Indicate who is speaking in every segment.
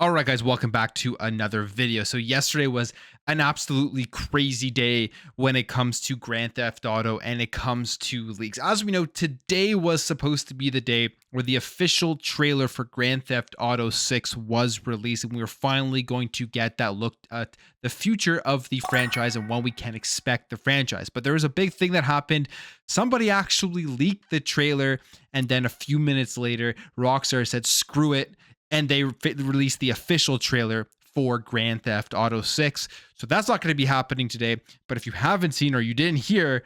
Speaker 1: All right, guys, welcome back to another video. So yesterday was an absolutely crazy day when it comes to Grand Theft Auto and it comes to leaks. As we know, today was supposed to be the day where the official trailer for Grand Theft Auto 6 was released, and we were finally going to get that look at the future of the franchise and when we can expect the franchise. But there was a big thing that happened. Somebody actually leaked the trailer, and then a few minutes later, Rockstar said, screw it, and they released the official trailer for Grand Theft Auto 6. So that's not going to be happening today. But if you haven't seen or you didn't hear,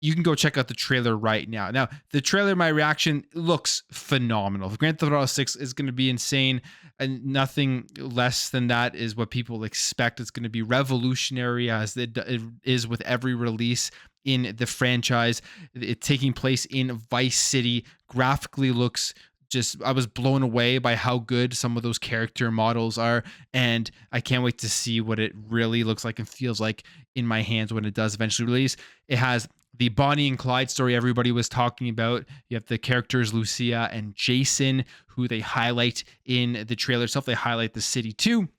Speaker 1: you can go check out the trailer right now. Now, the trailer, my reaction looks phenomenal. Grand Theft Auto 6 is going to be insane, and nothing less than that is what people expect. It's going to be revolutionary, as it is with every release in the franchise. It taking place in Vice City graphically looks just, I was blown away by how good some of those character models are, and I can't wait to see what it really looks like and feels like in my hands when it does eventually release. It has the Bonnie and Clyde story everybody was talking about. You have the characters Lucia and Jason, who they highlight in the trailer itself. They highlight the city too,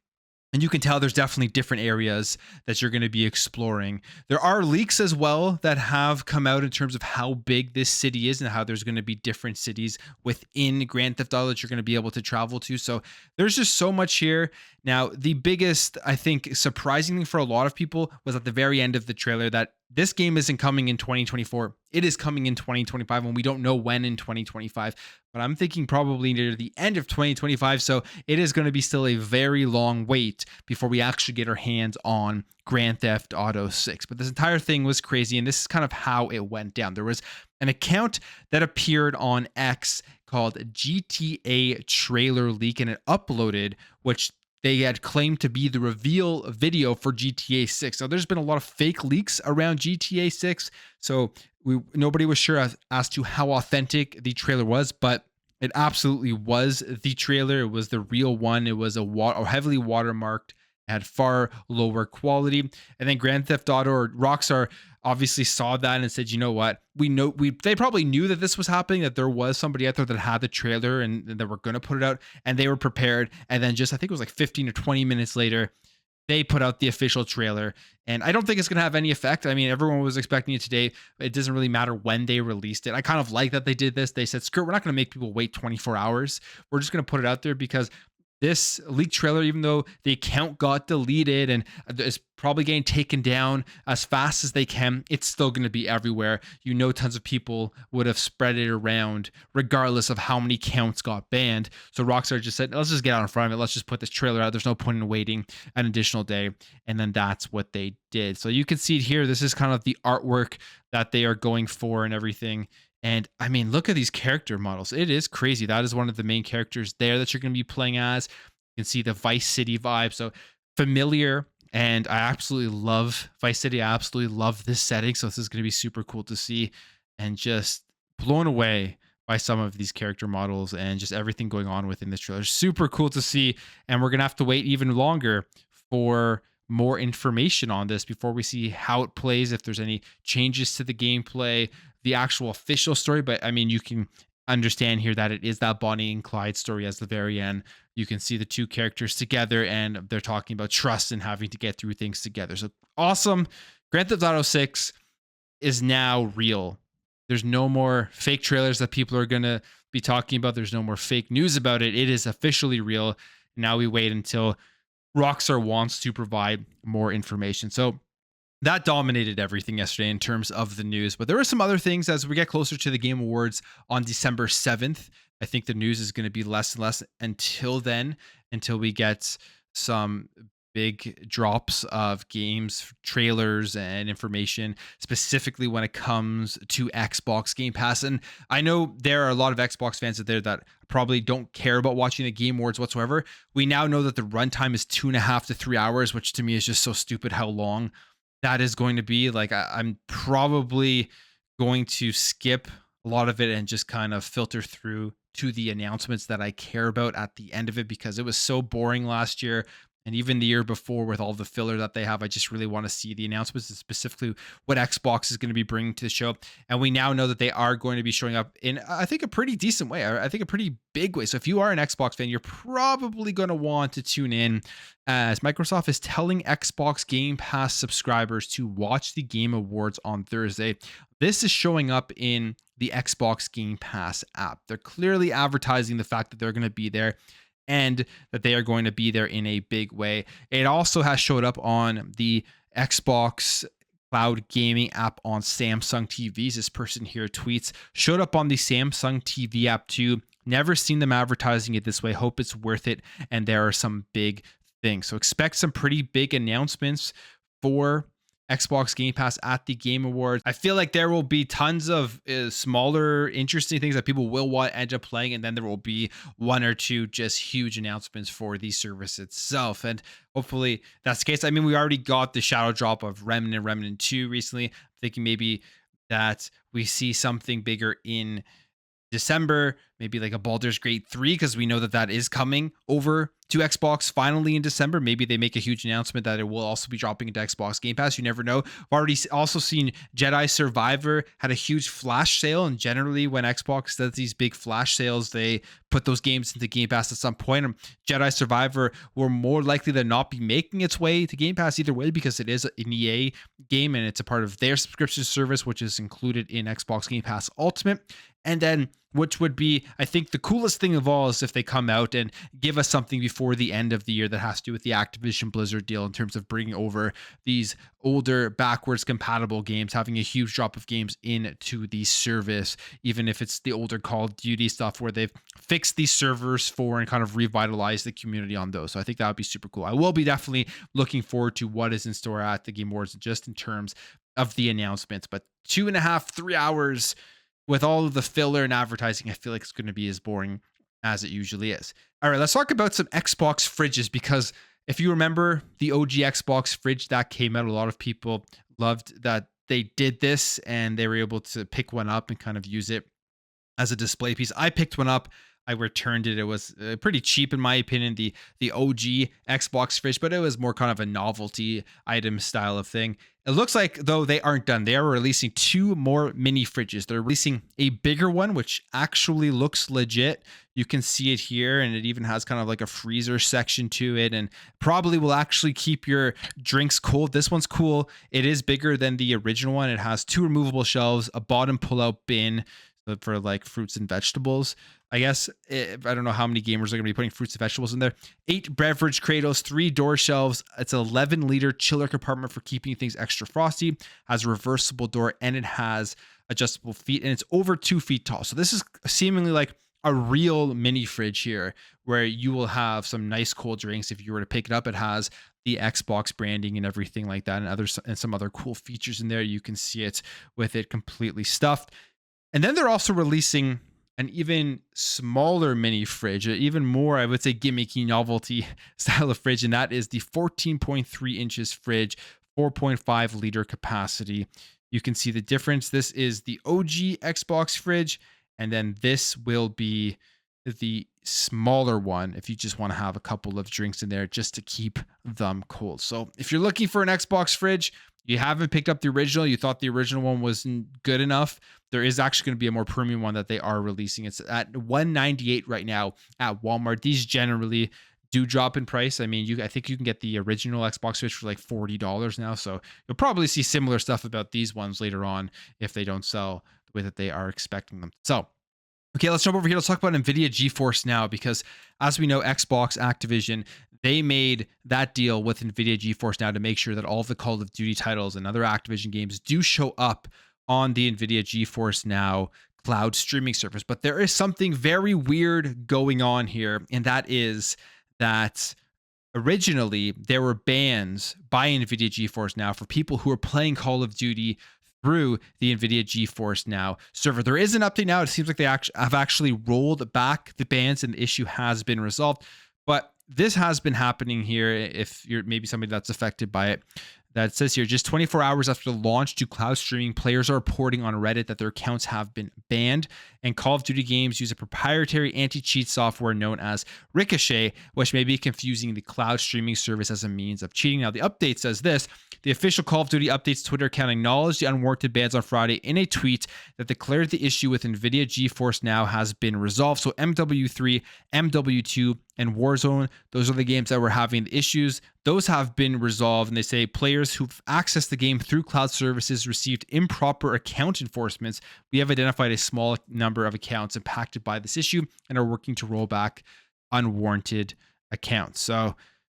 Speaker 1: and you can tell there's definitely different areas that you're going to be exploring. There are leaks as well that have come out in terms of how big this city is and how there's going to be different cities within Grand Theft Auto that you're going to be able to travel to. So there's just so much here. Now, the biggest, I think, surprising thing for a lot of people was at the very end of the trailer that this game isn't coming in 2024. It is coming in 2025, and we don't know when in 2025, but I'm thinking probably near the end of 2025. So it is going to be still a very long wait before we actually get our hands on Grand Theft Auto 6. But this entire thing was crazy, and this is kind of how it went down. There was an account that appeared on X called GTA Trailer Leak, and it uploaded, which they had claimed to be the reveal video for GTA 6. Now, there's been a lot of fake leaks around GTA 6, so nobody was sure as to how authentic the trailer was, but it absolutely was the trailer. It was the real one. It was a heavily watermarked, had far lower quality. And then Grand Theft Auto or Rockstar obviously saw that and said, you know what, they probably knew that this was happening, that there was somebody out there that had the trailer and that were going to put it out, and they were prepared. And then just, I think it was like 15 or 20 minutes later, they put out the official trailer, and I don't think it's going to have any effect. I mean, everyone was expecting it today. It doesn't really matter when they released it. I kind of like that they did this. They said, screw it, we're not going to make people wait 24 hours. We're just going to put it out there, because this leaked trailer, even though the account got deleted and is probably getting taken down as fast as they can, it's still going to be everywhere. You know, tons of people would have spread it around regardless of how many counts got banned. So Rockstar just said, let's just get out in front of it. Let's just put this trailer out. There's no point in waiting an additional day. And then that's what they did. So you can see it here. This is kind of the artwork that they are going for and everything. And I mean, look at these character models. It is crazy. That is one of the main characters there that you're going to be playing as. You can see the Vice City vibe. So familiar. And I absolutely love Vice City. I absolutely love this setting. So this is going to be super cool to see, and just blown away by some of these character models and just everything going on within this trailer. Super cool to see. And we're going to have to wait even longer for more information on this before we see how it plays, if there's any changes to the gameplay, the actual official story. But I mean, you can understand here that it is that Bonnie and Clyde story as the very end. You can see the two characters together, and they're talking about trust and having to get through things together. So awesome. Grand Theft Auto 6 is now real. There's no more fake trailers that people are going to be talking about. There's no more fake news about it. It is officially real. Now we wait until Rockstar wants to provide more information. So that dominated everything yesterday in terms of the news. But there were some other things as we get closer to the Game Awards on December 7th. I think the news is going to be less and less until then, until we get some big drops of games, trailers, and information, specifically when it comes to Xbox Game Pass. And I know there are a lot of Xbox fans out there that probably don't care about watching the Game Awards whatsoever. We now know that the runtime is 2.5 to 3 hours, which to me is just so stupid how long that is going to be. Like, I'm probably going to skip a lot of it and just kind of filter through to the announcements that I care about at the end of it, because it was so boring last year. And even the year before, with all the filler that they have, I just really want to see the announcements and specifically what Xbox is going to be bringing to the show. And we now know that they are going to be showing up in, I think, a pretty decent way. I think a pretty big way. So if you are an Xbox fan, you're probably going to want to tune in, as Microsoft is telling Xbox Game Pass subscribers to watch the Game Awards on Thursday. This is showing up in the Xbox Game Pass app. They're clearly advertising the fact that they're going to be there and that they are going to be there in a big way. It also has showed up on the Xbox cloud gaming app on Samsung TVs. This person here tweets, showed up on the Samsung TV app too. Never seen them advertising it this way. Hope it's worth it. And there are some big things. So expect some pretty big announcements for Xbox Game Pass at the Game Awards. I feel like there will be tons of smaller, interesting things that people will want to end up playing, and then there will be one or two just huge announcements for the service itself. And hopefully that's the case. I mean, we already got the shadow drop of Remnant and Remnant 2 recently. I'm thinking maybe that we see something bigger in December, maybe like a Baldur's Gate 3, because we know that that is coming over to Xbox finally in December. Maybe they make a huge announcement that it will also be dropping into Xbox Game Pass. You never know. I've already also seen Jedi Survivor had a huge flash sale, and generally when Xbox does these big flash sales, they put those games into Game Pass at some point. And Jedi Survivor will more likely than not be making its way to Game Pass either way, because it is an EA game and it's a part of their subscription service, which is included in Xbox Game Pass Ultimate. And then, which would be, I think, the coolest thing of all is if they come out and give us something before the end of the year that has to do with the Activision Blizzard deal in terms of bringing over these older, backwards compatible games, having a huge drop of games into the service, even if it's the older Call of Duty stuff where they've fixed these servers for and kind of revitalized the community on those. So I think that would be super cool. I will be definitely looking forward to what is in store at the Game Awards just in terms of the announcements. But 2.5, 3 hours with all of the filler and advertising, I feel like it's going to be as boring as it usually is. All right, let's talk about some Xbox fridges, because if you remember the OG Xbox fridge that came out, a lot of people loved that they did this and they were able to pick one up and kind of use it as a display piece. I picked one up. I returned it. It was pretty cheap in my opinion, the OG Xbox fridge, but it was more kind of a novelty item style of thing. It looks like, though, they aren't done. They are releasing 2 more mini fridges. They're releasing a bigger one, which actually looks legit. You can see it here, and it even has kind of like a freezer section to it, and probably will actually keep your drinks cold. This one's cool. It is bigger than the original one. It has 2 removable shelves, a bottom pull-out bin for like fruits and vegetables. I guess I don't know how many gamers are going to be putting fruits and vegetables in there. 8 beverage cradles, 3 door shelves. It's an 11-liter chiller compartment for keeping things extra frosty. Has a reversible door, and it has adjustable feet, and it's over 2 feet tall. So this is seemingly like a real mini fridge here, where you will have some nice cold drinks. If you were to pick it up, it has the Xbox branding and everything like that, and some other cool features in there. You can see it with it completely stuffed. And then they're also releasing an even smaller mini fridge, even more, I would say, gimmicky novelty style of fridge. And that is the 14.3 inches fridge, 4.5 liter capacity. You can see the difference. This is the OG Xbox fridge. And then this will be the smaller one if you just want to have a couple of drinks in there just to keep them cold. So if you're looking for an Xbox fridge, you haven't picked up the original, you thought the original one wasn't good enough, there is actually going to be a more premium one that they are releasing. It's at $198 right now at Walmart. These generally do drop in price. I mean, I think you can get the original Xbox Switch for like $40 now. So you'll probably see similar stuff about these ones later on if they don't sell the way that they are expecting them. So, okay, let's jump over here. Let's talk about Nvidia GeForce Now, because as we know, Xbox, Activision, they made that deal with Nvidia GeForce Now to make sure that all of the Call of Duty titles and other Activision games do show up on the Nvidia GeForce Now cloud streaming service. But there is something very weird going on here, and that is that originally there were bans by Nvidia GeForce Now for people who are playing Call of Duty through the Nvidia GeForce Now server. There is an update now. It seems like they have actually rolled back the bans and the issue has been resolved. But this has been happening here. If you're maybe somebody that's affected by it, that says here, just 24 hours after the launch to cloud streaming, players are reporting on Reddit that their accounts have been banned, and Call of Duty games use a proprietary anti-cheat software known as Ricochet, which may be confusing the cloud streaming service as a means of cheating. Now, the update says this: the official Call of Duty updates Twitter account acknowledged the unwarranted bans on Friday in a tweet that declared the issue with Nvidia GeForce Now has been resolved. So MW3, MW2, and Warzone, those are the games that were having the issues. Those have been resolved, and they say players who've accessed the game through cloud services received improper account enforcements. We have identified a small number of accounts impacted by this issue and are working to roll back unwarranted accounts. So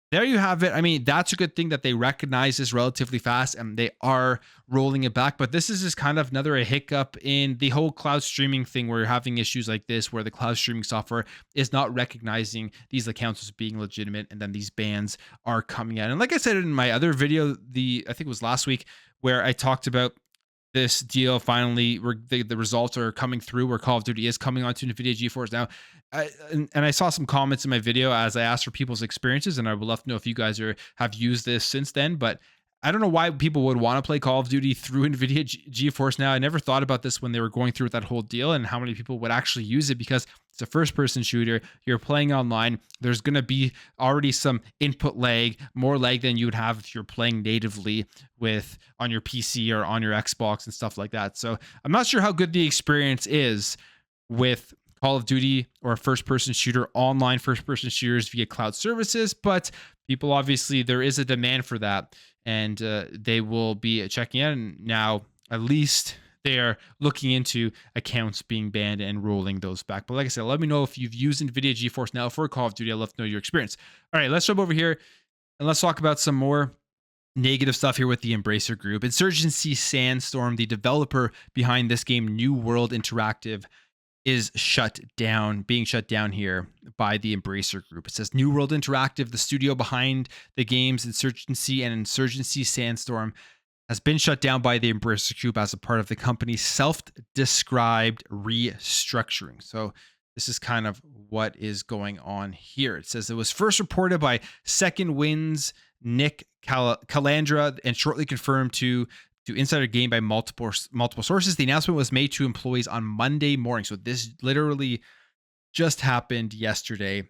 Speaker 1: there you have it. I mean, that's a good thing that they recognize this relatively fast and they are rolling it back. But this is just kind of another hiccup in the whole cloud streaming thing where you're having issues like this, where the cloud streaming software is not recognizing these accounts as being legitimate. And then these bans are coming out. And like I said in my other video, I think it was last week, where I talked about this deal finally, the results are coming through where Call of Duty is coming onto Nvidia GeForce Now. And I saw some comments in my video as I asked for people's experiences, and I would love to know if you guys have used this since then. But I don't know why people would want to play Call of Duty through Nvidia GeForce Now. I never thought about this when they were going through that whole deal and how many people would actually use it, because it's a first-person shooter. You're playing online. There's going to be already some input lag, more lag than you would have if you're playing natively on your PC or on your Xbox and stuff like that. So I'm not sure how good the experience is with Call of Duty or a first-person shooter, online first-person shooters via cloud services, but people, obviously, there is a demand for that, and they will be checking out. And now, at least, they are looking into accounts being banned and rolling those back. But like I said, let me know if you've used NVIDIA GeForce Now for Call of Duty. I'd love to know your experience. All right, let's jump over here and let's talk about some more negative stuff here with the Embracer Group. Insurgency Sandstorm, the developer behind this game, New World Interactive, is being shut down here by the Embracer Group. It says New World Interactive, the studio behind the games Insurgency Sandstorm, has been shut down by the Embracer Group as a part of the company's self-described restructuring. So this is kind of what is going on here. It says it was first reported by Second Wind's Nick Calandra and shortly confirmed to Insider Game by multiple sources. The announcement was made to employees on Monday morning. So this literally just happened yesterday.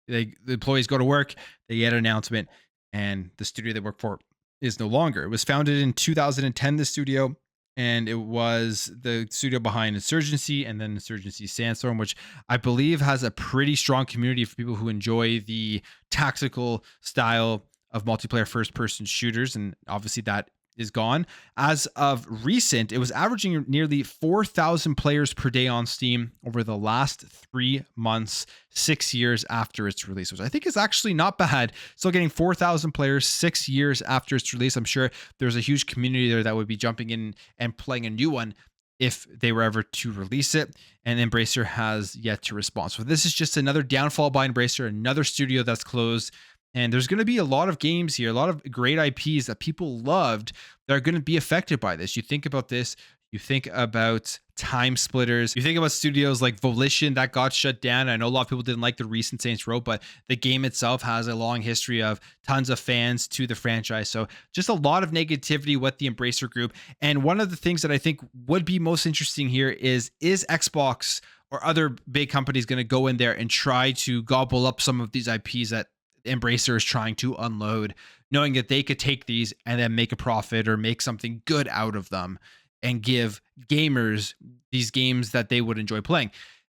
Speaker 1: The employees go to work, they get an announcement, and the studio they work for is no longer. It was founded in 2010, the studio, and it was the studio behind Insurgency and then Insurgency Sandstorm, which I believe has a pretty strong community for people who enjoy the tactical style of multiplayer first-person shooters, and obviously that is gone. As of recent, it was averaging nearly 4,000 players per day on Steam over the last 3 months, 6 years after its release, which I think is actually not bad. Still getting 4,000 players 6 years after its release. I'm sure there's a huge community there that would be jumping in and playing a new one if they were ever to release it, and Embracer has yet to respond. So this is just another downfall by Embracer, another studio that's closed. And there's going to be a lot of games here, a lot of great IPs that people loved that are going to be affected by this. You think about this, you think about Time Splitters, you think about studios like Volition that got shut down. I know a lot of people didn't like the recent Saints Row, but the game itself has a long history of tons of fans to the franchise. So just a lot of negativity with the Embracer Group. And one of the things that I think would be most interesting here is Xbox or other big companies going to go in there and try to gobble up some of these IPs that Embracer is trying to unload, knowing that they could take these and then make a profit or make something good out of them and give gamers these games that they would enjoy playing.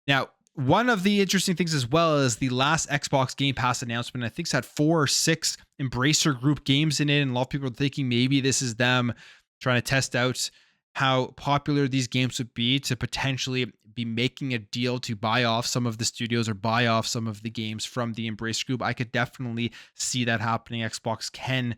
Speaker 1: Now, one of the interesting things as well is the last Xbox Game Pass announcement, I think it's had 4 or 6 Embracer Group games in it. And a lot of people are thinking maybe this is them trying to test out how popular these games would be to potentially be making a deal to buy off some of the studios or buy off some of the games from the Embrace Group. I could definitely see that happening. Xbox can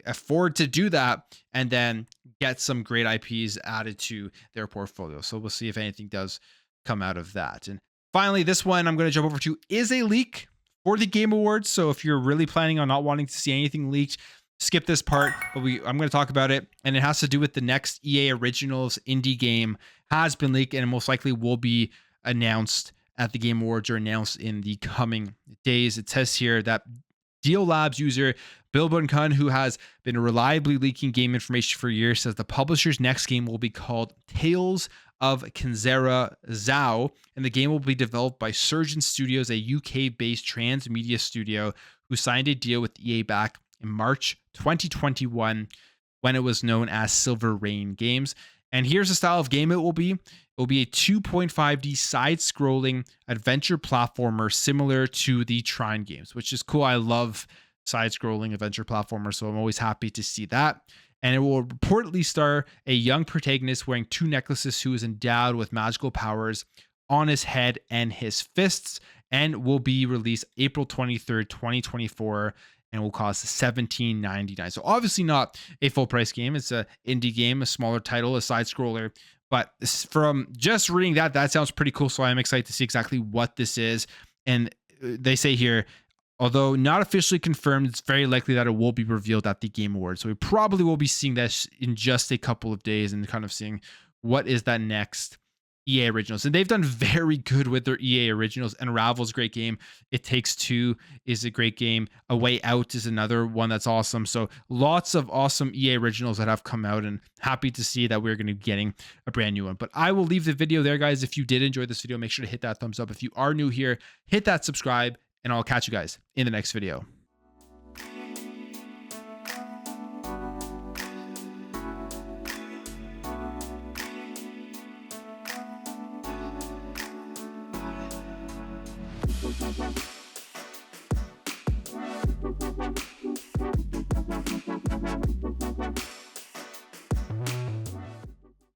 Speaker 1: afford to do that and then get some great IPs added to their portfolio. So we'll see if anything does come out of that. And finally, this one I'm going to jump over to is a leak for the Game Awards. So if you're really planning on not wanting to see anything leaked, skip this part, but I'm going to talk about it, and it has to do with the next EA Originals indie game has been leaked and most likely will be announced at the Game Awards or announced in the coming days. It says here that Deal Labs user Bill Bunkun, who has been reliably leaking game information for years, says the publisher's next game will be called Tales of Kenzera Zhao, and the game will be developed by Surgeon Studios, a UK-based transmedia studio who signed a deal with EA back in March 2021 when it was known as Silver Rain Games. And here's the style of game it will be. It will be a 2.5D side-scrolling adventure platformer similar to the Trine games, which is cool. I love side-scrolling adventure platformers, so I'm always happy to see that. And it will reportedly star a young protagonist wearing two necklaces who is endowed with magical powers on his head and his fists, and will be released April 23rd, 2024, and will cost $17.99. So obviously not a full price game. It's an indie game, a smaller title, a side scroller. But from just reading that, that sounds pretty cool. So I'm excited to see exactly what this is. And they say here, although not officially confirmed, it's very likely that it will be revealed at the Game Awards. So we probably will be seeing that in just a couple of days and kind of seeing what is that next EA Originals. And they've done very good with their EA Originals. Unravel's a great game. It Takes Two is a great game. A Way Out is another one that's awesome. So lots of awesome EA Originals that have come out, and happy to see that we're going to be getting a brand new one. But I will leave the video there, guys. If you did enjoy this video, make sure to hit that thumbs up. If you are new here, hit that subscribe, and I'll catch you guys in the next video.